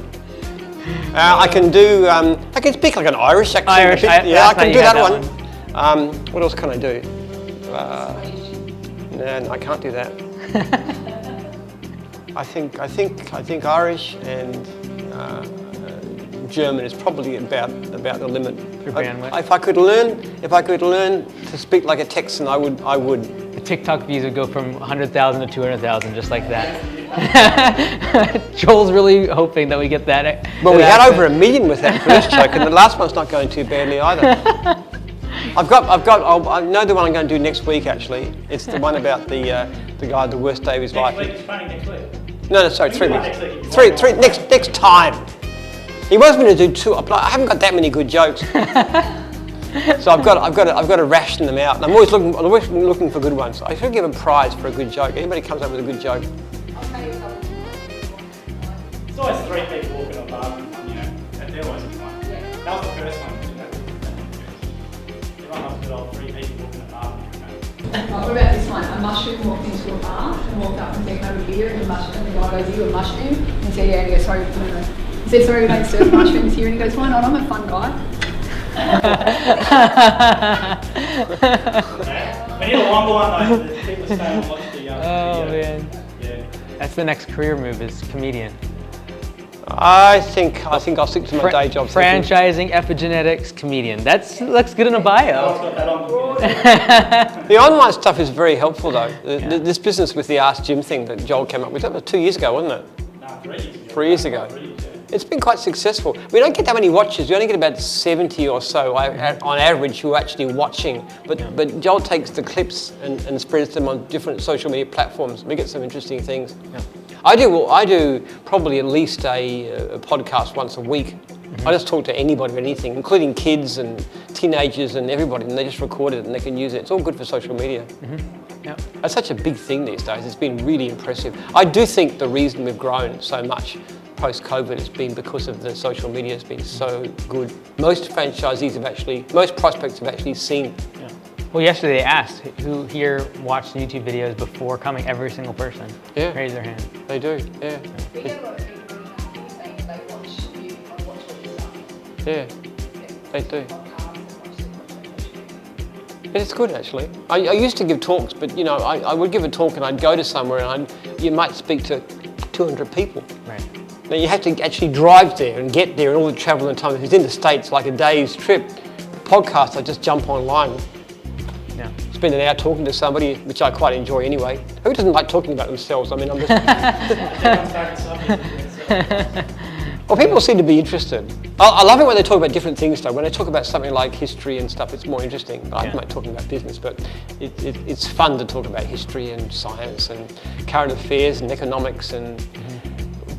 I can do. I can speak like an Irish accent. Irish, a bit. Yeah, I last can night do you had that that one. What else can I do? No, I can't do that. I think Irish and German is probably about the limit. Your bandwidth. If I could learn to speak like a Texan, I would. The TikTok views would go from 100,000 to 200,000, just like that. Joel's really hoping that we get that. Well, we that had accent. over 1 million with that first joke, and the last one's not going too badly either. I know the one I'm going to do next week. Actually, it's the one about the guy the worst day of his life. Next week. No, sorry, 3 do weeks. next week. Next time. He wants me to do 2. I haven't got that many good jokes, so I've got to ration them out. And I'm always looking for good ones. I should give a prize for a good joke. Anybody comes up with a good joke. It's always 3 people walking on bar, and they're always fun. That was the first one. Everyone loves good old 3 people walking on bar. What about this one? A mushroom walked into a bar and walked up and said, "Can I have a beer?" And the guy goes, "Are you a mushroom?" And he said, "Yeah." And he goes, "Sorry, no." He said, "Sorry, we don't serve mushrooms here." And he goes, "Why not? I'm a fun guy." We need a longer one though, so that people stay and watch the Oh video. man, Yeah. that's the next career move is comedian. I think I'll stick to my day job. Franchising, epigenetics, comedian. That looks good in a I've bio. got that on. The online stuff is very helpful though. This business with the Ask Jim thing that Joel came up with, that was 2 years ago, wasn't it? Nah, 3 years ago. 3 years ago. 3 years, yeah. It's been quite successful. We don't get that many watches. We only get about 70 or so on average who are actually watching. But Joel takes the clips and spreads them on different social media platforms. We get some interesting things. Yeah. I do probably at least a podcast once a week. I just talk to anybody or anything, including kids and teenagers and everybody, and they just record it and they can use it. It's all good for social media. Yep. It's such a big thing these days. It's been really impressive. I do think the reason we've grown so much post-COVID has been because of the social media. Has been so good. Most prospects have actually seen. Yeah. Well, yesterday they asked who here watched YouTube videos before coming. Every single person raised their hand. They do, yeah. We get a lot of people saying they watch you and watch all your stuff. Yeah, they do. Podcasts and watch them. It's good actually. I used to give talks, but I would give a talk and I'd go to somewhere and you might speak to 200 people. Right. Now you have to actually drive there and get there and all the travel and time. If it's in the States, like a day's trip. Podcast, I just jump online, Yeah. spend an hour talking to somebody, which I quite enjoy anyway. Who doesn't like talking about themselves? I mean, I'm just... Everyone's favourite subject. Well, people seem to be interested. I love it when they talk about different things though. When they talk about something like history and stuff, it's more interesting. I don't like talking about business, but it's fun to talk about history and science and current affairs and economics and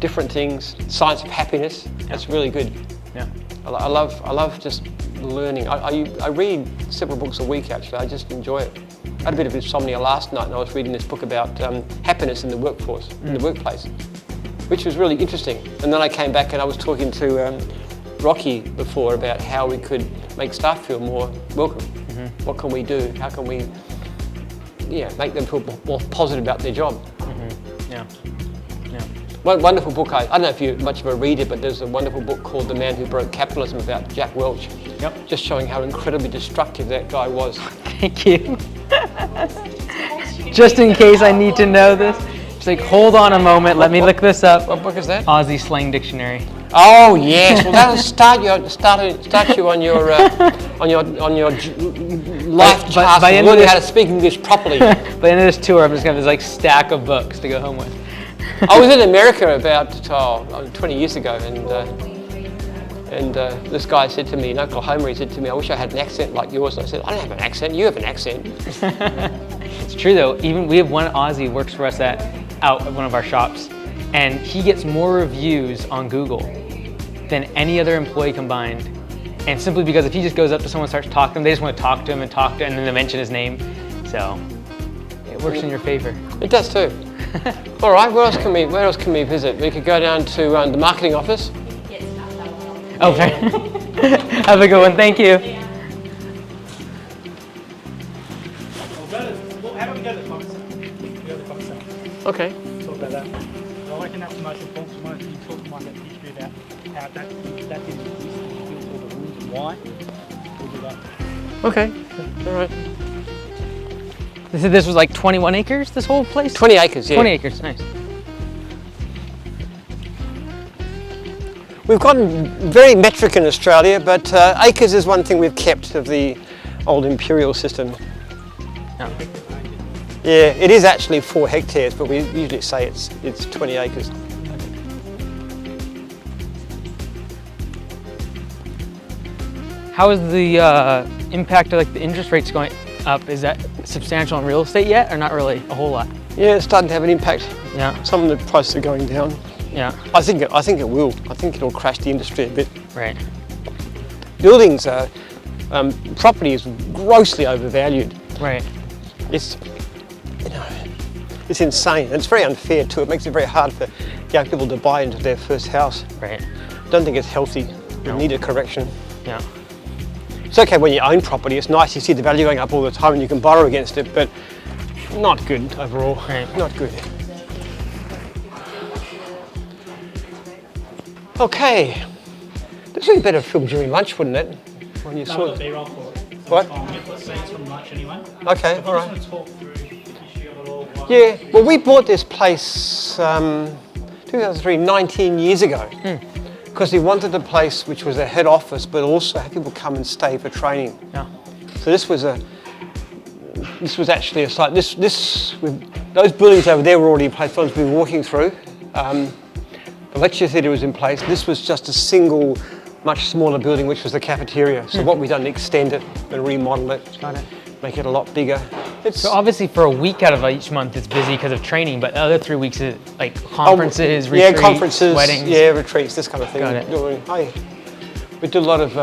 different things. Science of happiness, that's really good. Yeah. I love just learning. I read several books a week actually. I just enjoy it. I had a bit of insomnia last night and I was reading this book about happiness in the workforce, in the workplace, which was really interesting. And then I came back and I was talking to Rocky before about how we could make staff feel more welcome. What can we do? How can we make them feel more positive about their job? Yeah. One wonderful book, I don't know if you're much of a reader, but there's a wonderful book called The Man Who Broke Capitalism about Jack Welch. Yep. Just showing how incredibly destructive that guy was. Thank you. Just in case I need to know this. Just like, hold on a moment, let me look this up. What book is that? Aussie Slang Dictionary. Oh yes, well that'll start you on your life By task the of end of learning this- how to speak English properly. By the end of this tour, I'm just gonna have this like stack of books to go home with. I was in America about 20 years ago, and this guy said to me in Oklahoma, he said to me, "I wish I had an accent like yours." And I said, "I don't have an accent. You have an accent." It's true though. Even we have one Aussie who works for us out at one of our shops, and he gets more reviews on Google than any other employee combined. And simply because if he just goes up to someone and starts talking to them, they just want to talk to him and then they mention his name. So it works in your favor. It does too. All right, where else can we visit? We could go down to the marketing office. Oh, fair. Have a good one. Thank you. How about we go to the comic center? We go to the comic center. Okay. Talk about that. I reckon that's the most important. So you talk to Mike about the history about how that didn't exist, built all the rules and why. We'll do that. Okay. All right. This was like 21 acres, this whole place? 20 acres, yeah. 20 acres, nice. We've gotten very metric in Australia, but acres is one thing we've kept of the old imperial system. No. Yeah, it is actually 4 hectares, but we usually say it's 20 acres. How is the impact of like the interest rates going up? Is that substantial in real estate yet, or not really a whole lot? Yeah, it's starting to have an impact. Yeah, Some of the prices are going down. yeah, I think it will. I think it'll crash the industry a bit. right. Buildings are, property is grossly overvalued. Right. It's, it's insane. And it's very unfair too. It makes it very hard for young people to buy into their first house. Right. Don't think it's healthy. We No. need a correction. Yeah. It's okay when you own property. It's nice. You see the value going up all the time and you can borrow against it, but not good overall. Right. Not good. Okay. This would be better film during lunch, wouldn't it? When you No, saw the it. B-roll for it. What? Let's say it's from lunch anyway. Okay, If all I right. just want to talk through the history of it all. Yeah, well, we bought this place 2003, 19 years ago, because we wanted a place which was a head office, but also have people come and stay for training. Yeah. So this was actually a site. Those buildings over there were already in place. The ones we were walking through. The lecture theatre was in place. This was just a single, much smaller building, which was the cafeteria. So what we've done, extend it and remodel it, Got it. make it a lot bigger. It's So obviously for a week out of each month it's busy because of training, but the other 3 weeks is like conferences, retreats, yeah, conferences, weddings. yeah, retreats, this kind of thing. Got it. We do a lot of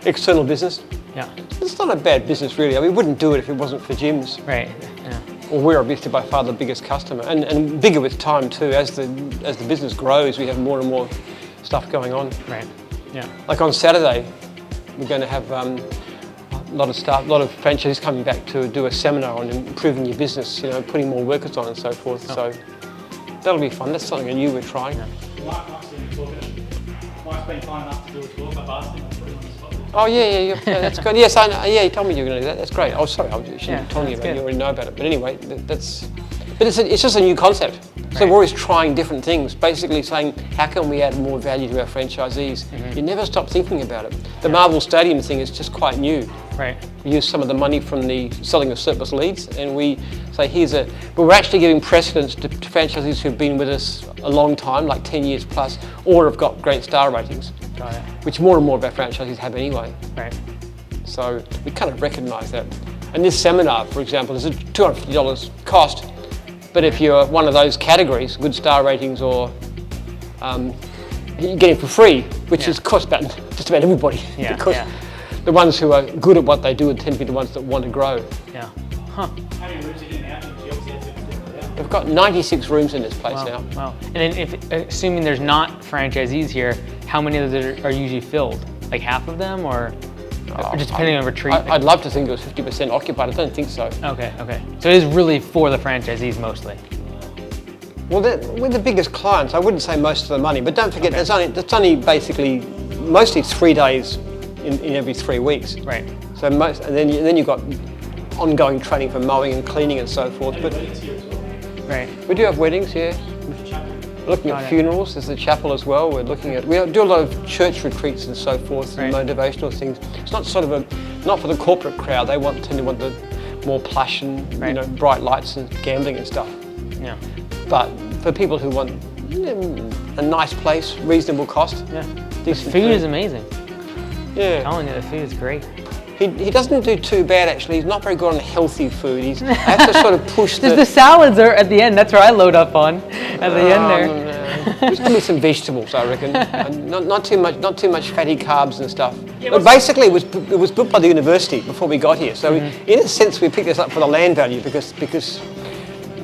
external business. Yeah. It's not a bad business really. I mean, we wouldn't do it if it wasn't for gyms. Right. Yeah. Well, we're obviously by far the biggest customer, and bigger with time too. As the business grows, we have more and more stuff going on. Right. Yeah. Like on Saturday, we're going to have a lot of staff, a lot of franchisees coming back to do a seminar on improving your business. You know, putting more workers on and so forth. So that'll be fun. That's something new we're trying. Mike's been kind enough to do a talk. I've asked him to put him on the spot. Oh yeah, that's good. Yes, I know. Yeah, you told me you were going to do that. That's great. Oh, sorry, I shouldn't Yeah, have told you that's about it. good. You already know about it. But anyway, but it's just a new concept. So Right. we're always trying different things. Basically saying, how can we add more value to our franchisees? Mm-hmm. You never stop thinking about it. The Marvel Stadium thing is just quite new. Right. We use some of the money from the selling of surplus leads, and we say but we're actually giving precedence to franchisees who've been with us a long time, like 10 years plus, or have got great star ratings, Got it. which more and more of our franchisees have anyway. Right. So we kind of recognise that. And this seminar, for example, is a $250 cost, but if you're one of those categories, good star ratings, or you get it for free, which is cost about just about everybody. Yeah, because yeah. the ones who are good at what they do tend to be the ones that want to grow. Yeah. Huh. How many rooms are in now? She obviously has to extend it out. We've got 96 rooms in this place Wow. now. Wow. And then assuming there's not franchisees here, how many of those are usually filled? Like half of them, or just depending on retreat? I'd love to think it was 50% occupied. I don't think so. Okay. Okay. So it is really for the franchisees mostly. Well, we're the biggest clients. I wouldn't say most of the money, but don't forget, that's only basically mostly 3 days in every 3 weeks. Right. So most, and then you've got ongoing training for mowing and cleaning and so forth. But Right. we do have weddings, yeah. We're looking Got at it. funerals. There's the chapel as well. We do a lot of church retreats and so forth, and Right. motivational things. It's not sort of not for the corporate crowd. They tend to want the more plush and Right. bright lights and gambling and stuff. Yeah. But for people who want a nice place, reasonable cost, Yeah. decent Food is amazing. Yeah. Telling you, the food is great. He doesn't do too bad actually. He's not very good on healthy food. I have to sort of push Just the salads are at the end. That's where I load up on at the end there. There's going to be some vegetables, I reckon. And not too much fatty carbs and stuff. But basically, it was built by the university before we got here. So in a sense, we picked this up for the land value because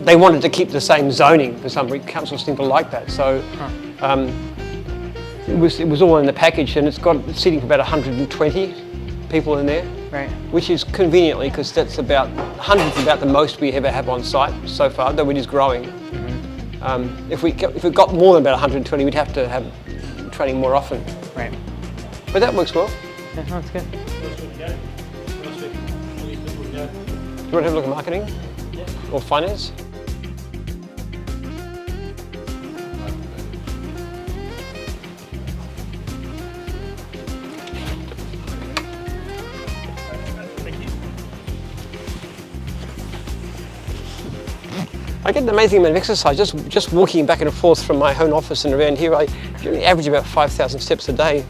they wanted to keep the same zoning for some reason. Councils seem to like that. So it was all in the package, and it's got seating for about 120 people in there. Right. Which is conveniently, because that's about 100 is about the most we ever have on site so far, though it is growing. If we got more than about 120, we'd have to have training more often. Right. But that works well. Yeah, no, it's good. Do you want to have a look at marketing? Or finance? I get an amazing amount of exercise just walking back and forth from my home office and around here. I generally average about 5,000 steps a day.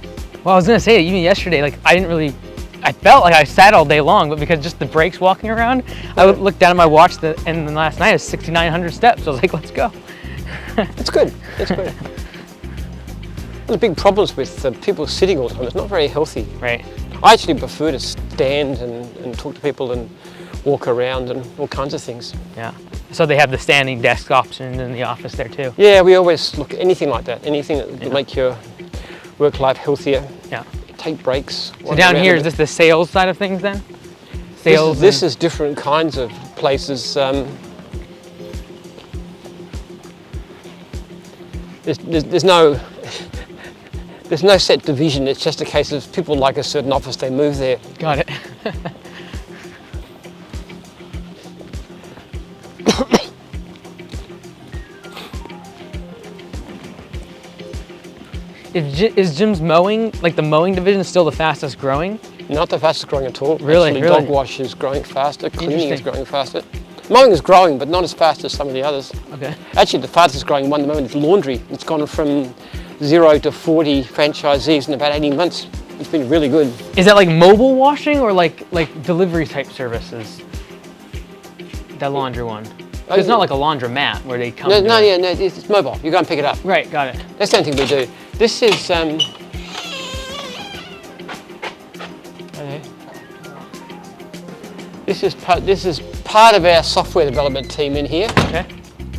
Well, I was gonna say, even yesterday, like I felt like I sat all day long, but because just the breaks walking around, I would look down at my watch and then last night it was 6,900 steps. I was like, let's go. It's good. It's good. There's big problems with people sitting all the time. It's not very healthy. Right. I actually prefer to stand and talk to people and walk around and all kinds of things. Yeah. So they have the standing desk option in the office there too. Yeah, we always look at anything like that. Anything that will make your work life healthier. Yeah. Take breaks. So down here, is this the sales side of things then? Sales. This is different kinds of places. There's no set division. It's just a case of people like a certain office, they move there. Got it. Is Jim's mowing, like the mowing division, still the fastest growing? Not the fastest growing at all. Really? Actually, Really? dog wash is growing faster. Cleaning is Interesting. growing faster. Mowing is growing, but not as fast as some of the others. Okay. Actually, the fastest growing one at the moment is laundry. It's gone from 0 to 40 franchisees in about 18 months. It's been really good. Is that like mobile washing or like delivery type services? That laundry one. It's not like a laundromat where they come. No, it's mobile. You go and pick it up. Right, got it. That's the only thing we do. This is okay. This is part of our software development team in here. Okay.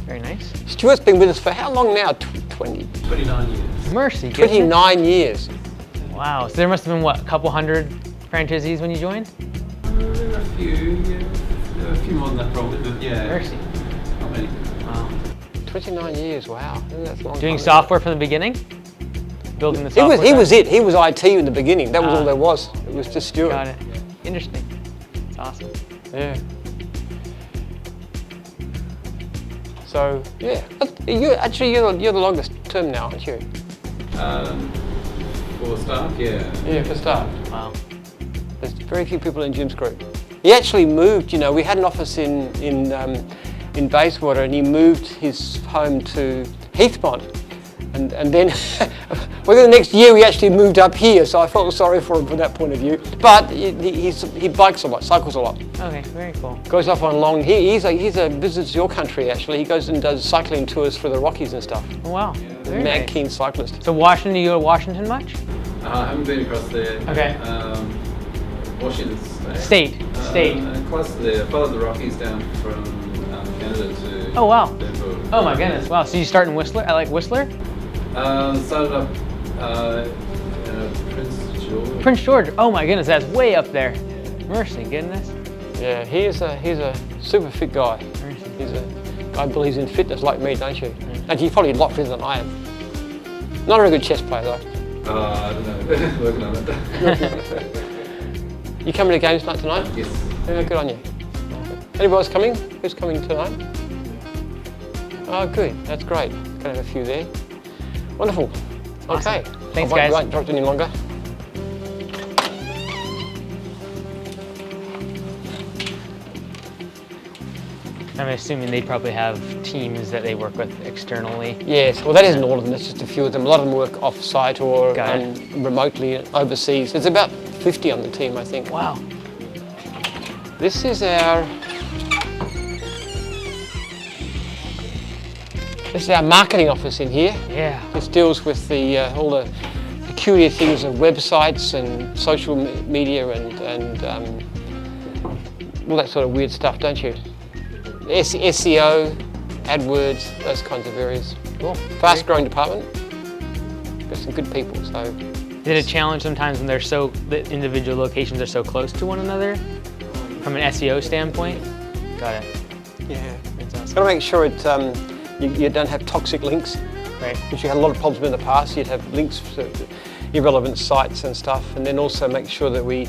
Very nice. Stuart's been with us for how long now? 29 years. Mercy. goodness. 29 years. Wow. So there must have been what, a couple hundred franchisees when you joined? A few more than that probably, but yeah. Mercy. Not many. Wow. 29 years. Wow. Isn't that a long Doing time? software from the beginning? Building the He software. was it. He was IT in the beginning. That was Ah. all there was. It was just Stuart. Got it. Interesting. That's awesome. Yeah. So yeah, you're the longest term now, aren't you? For staff, yeah. Yeah, for staff. Wow. There's very few people in Jim's group. He actually moved. You know, we had an office in Bayswater, and he moved his home to Heathmont, and then within the next year he actually moved up here. So I felt sorry for him from that point of view. But he bikes a lot, cycles a lot. Okay, very cool. Goes off on long. He's a visits your country actually. He goes and does cycling tours for the Rockies and stuff. Oh, wow. Very Mad nice. keen cyclist. So Washington, do you go to Washington much? I haven't been across there. Okay. Washington State. State. Close to there. I followed the Rockies down from Canada to Oh, wow. Denver. Oh my goodness. Wow. So you start in Whistler? I like Whistler? Started up Prince George. Prince George. Oh my goodness, that's way up there. Mercy, goodness. Yeah, he's a super fit guy. Mercy. He's a guy who believes in fitness like me, don't you? And he's probably a lot fitter than I am. Not a very good chess player though. No, working on it. You coming to games night tonight? Yes. Yeah, good on you. Anybody else coming? Who's coming tonight? Oh, good. That's great. Gonna have a few there. Wonderful. Okay. Thanks, I guys. won't talk any longer. I'm assuming they probably have teams that they work with externally. Yes, well that isn't all of them, it's just a few of them. A lot of them work off-site or Got it. remotely overseas. There's about 50 on the team, I think. Wow. This is our marketing office in here. Yeah. This deals with the all the peculiar things of websites and social media and all that sort of weird stuff, don't you? SEO, AdWords, those kinds of areas. Cool. Fast-growing department. Got some good people. So Is it a challenge sometimes when the individual locations are so close to one another from an SEO standpoint? Got it. yeah, That's awesome. got to make sure it you don't have toxic links. Right. Which you had a lot of problems in the past. You'd have links to irrelevant sites and stuff, and then also make sure that we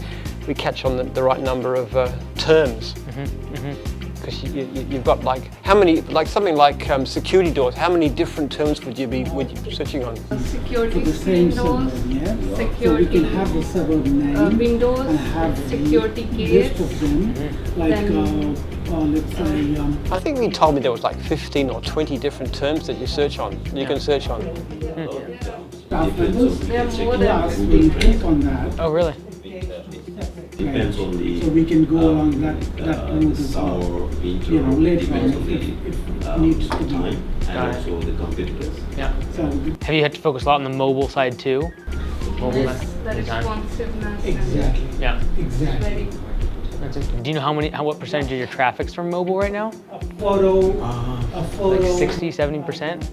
catch on the right number of terms. Because you've got like how many, like something like security doors. How many different terms would you be searching on? Security the same windows, server, yeah? So we security can have the server name windows, and have a security list gates. of them, like let's say I think you told me there was like 15 or 20 different terms that you search on. You can search on. staff members. There are more than Plus, we click on that, Oh, really? Depends on the so we can go along that route as well. summer, winter, You know, later on depends on if it needs to be. time and Got it. also the competitors. Yeah. So Have you had to focus a lot on the mobile side too? Mobile the design? responsiveness. exactly, Yeah. exactly. That's it. Do you know what percentage of your traffic's from mobile right now? A photo, Like 60, 70%?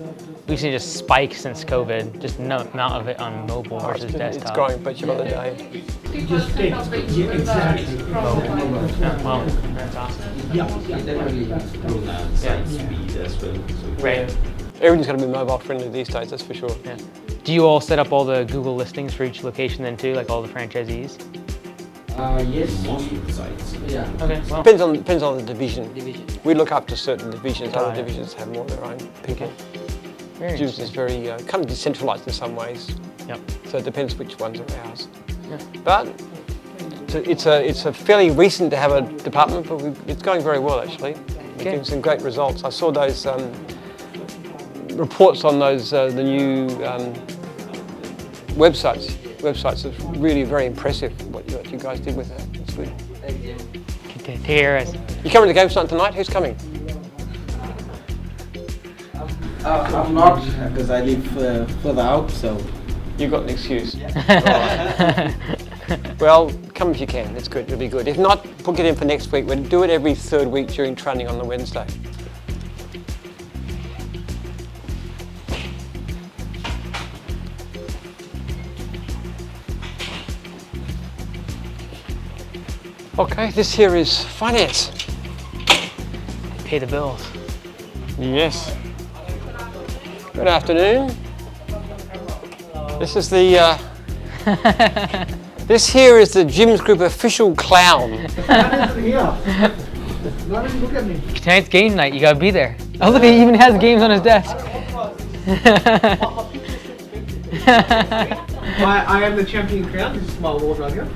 We've seen just spike since COVID, just no amount of it on mobile versus It's desktop. growing each other day. just take, yeah, exactly. Yeah, well, that's awesome. Yeah, Definitely that's improve site speed as well. So Right. Everything's got to be mobile friendly these days. That's for sure. Yeah. Do you all set up all the Google listings for each location then too, like all the franchisees? yes, most of the sites. Yeah. Okay, well, Depends on the division. Division. We look after certain divisions. Got Other it. divisions have more of their own people. very Juice is interesting. very kind of decentralised in some ways. Yep. So it depends which ones are ours. Yeah. But it's a fairly recent to have a department, but it's going very well actually. We're Okay. getting some great results. I saw those reports on those the new websites. Websites is really very impressive what you guys did with that. It's good. Take care, guys. You coming to the games night tonight? Who's coming? I'm not because I live further out, so. You got an excuse. Well, come if you can. It's good. It'll be good. If not, book it in for next week. We'll do it every third week during training on the Wednesday. Okay, this here is finance. Pay the bills. Yes. Good afternoon. This is the. This here is the Jim's Group official clown. Yeah. Not even look at me. Tonight's game night, you gotta be there. Oh look, he even has games on his desk. I am the champion crown. This is my award right here.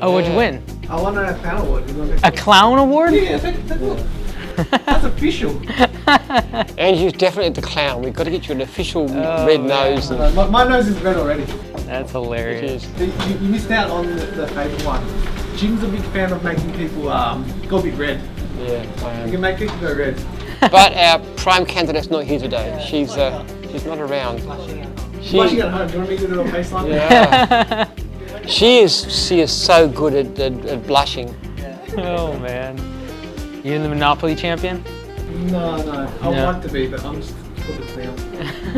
Oh, what'd you win? I won a clown award. A clown award? Yeah, take a look. That's official. Andrew's definitely the clown. We've got to get you an official red nose. And My nose is red already. That's it hilarious. is. You missed out on the favourite one. Jim's a big fan of making people go big red. Yeah, I You can am. make people go red. But our prime candidate's not here today. She's not around. Blushing at home. Do you want me to do a baseline? Yeah. She is so good at blushing. Oh man. You the Monopoly champion? No. I No. want to be, but I'm just good at now.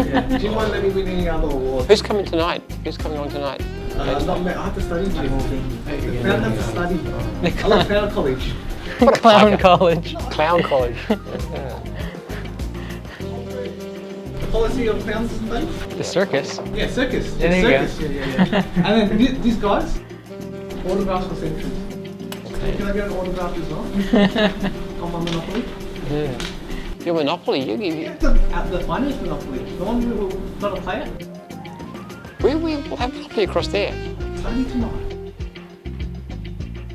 Yeah. Jim won't let me win any other award. Who's coming tonight? Who's coming on tonight? Not me. I have to study, Jim. The clown has to study. I like clown college. Clown college. Clown college. Yeah. policy of clowns and things? The circus. Yeah, circus. Yeah, there you circus. Yeah. And then these guys, autographs for centuries. Okay. Can I get an autograph as well? On my Monopoly? Yeah. Your Monopoly, you give you. The finance Monopoly. The one we will not a player. We'll have Monopoly across there. Study tonight.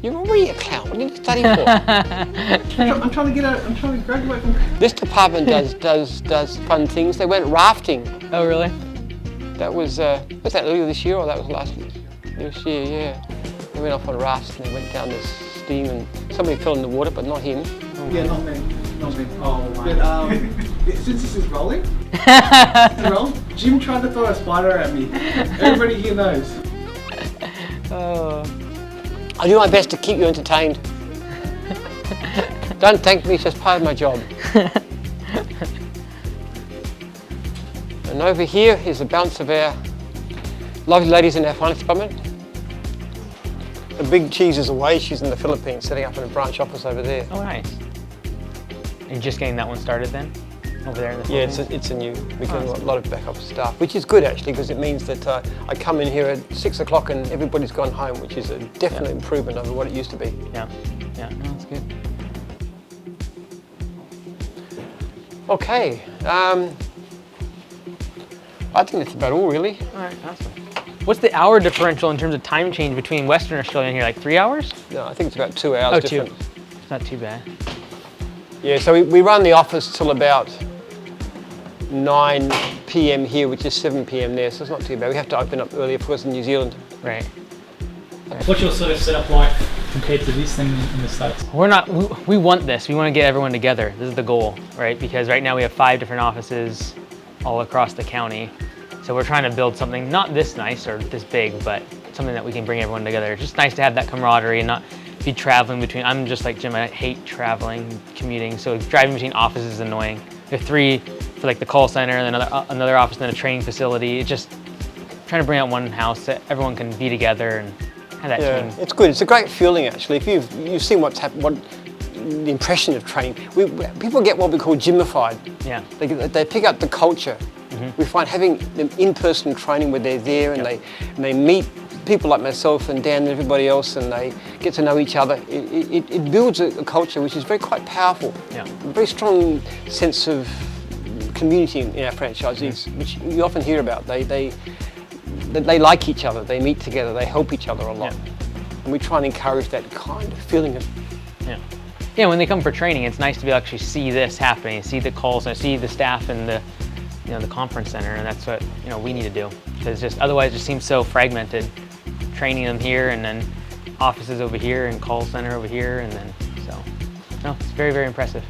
You're already a clown. What are you studying for? I'm trying to graduate from. This department does fun things. They went rafting. Oh, really? That was that earlier this year or that was last year? This year, yeah. They went off on rafts and they went down this stream and somebody fell in the water, but not him. Yeah, not me. Not me. Oh, my. But since this is rolling, Jim tried to throw a spider at me. Everybody here knows. Oh. I do my best to keep you entertained. Don't thank me, it's just part of my job. And over here is the balance of our lovely ladies in our finance department. The big cheese is away, she's in the Philippines, setting up in a branch office over there. Oh, nice. Are you just getting that one started then? Over there in the Yeah, Philippines? it's a new, we're getting a lot of backup staff, which is good actually, because it means that I come in here at 6 o'clock and everybody's gone home, which is a definite improvement over what it used to be. Yeah, no, that's good. Okay, I think that's about all really. All right, awesome. What's the hour differential in terms of time change between Western Australia and here, like 3 hours? No, I think it's about 2 hours different. 2. It's not too bad. Yeah, so we run the office till about 9 p.m. here, which is 7 p.m. there, so it's not too bad. We have to open up earlier, of course, in New Zealand. Right. What's your sort of setup like compared to this in the States? We want this. We want to get everyone together. This is the goal, right? Because right now we have 5 different offices all across the county. So we're trying to build something not this nice or this big, but something that we can bring everyone together. It's just nice to have that camaraderie and not be traveling between. I'm just like Jim, I hate traveling, commuting, so driving between offices is annoying. There are 3 for like the call center and then another office and then a training facility. It's just trying to bring out one house that everyone can be together and have that team. It's good. It's a great feeling actually. If you've seen what's happened, what the impression of training, people get what we call gymified. Yeah. They pick up the culture. Mm-hmm. We find having them in-person training where they're there and they meet people like myself and Dan and everybody else, and they get to know each other. It builds a culture which is quite powerful. Yeah. A very strong sense of community in our franchisees, which you often hear about. They like each other, they meet together, they help each other a lot. Yeah. And we try and encourage that kind of feeling of. Yeah, when they come for training, it's nice to be able to actually see this happening, see the calls, and see the staff in the conference center, and that's what we need to do. Because just otherwise, it just seems so fragmented. Training them here, and then offices over here, and call center over here, and then so. No, it's very, very impressive.